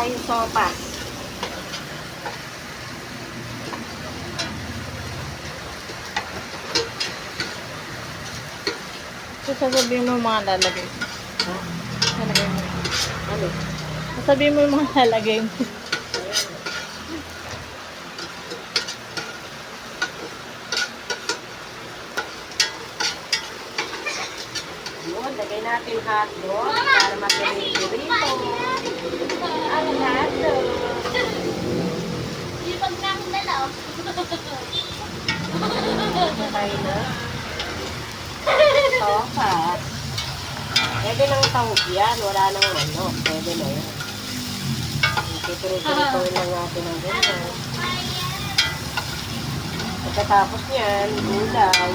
tayong sopas. So, sasabihin mo yung mga lalagay. Ha? Lalagay mo. Ano? Sasabihin mo yung mga lalagay mo. Yun, lagay natin hotdog para makirito. Ang hotdog. Ipag na akong dalaw. Tayo na. Sopas. Pwede nang sahog yan. Wala nang ano. Pwede na yan. Ipipirito lang natin ang ganyan. Pagkatapos niyan, gulay.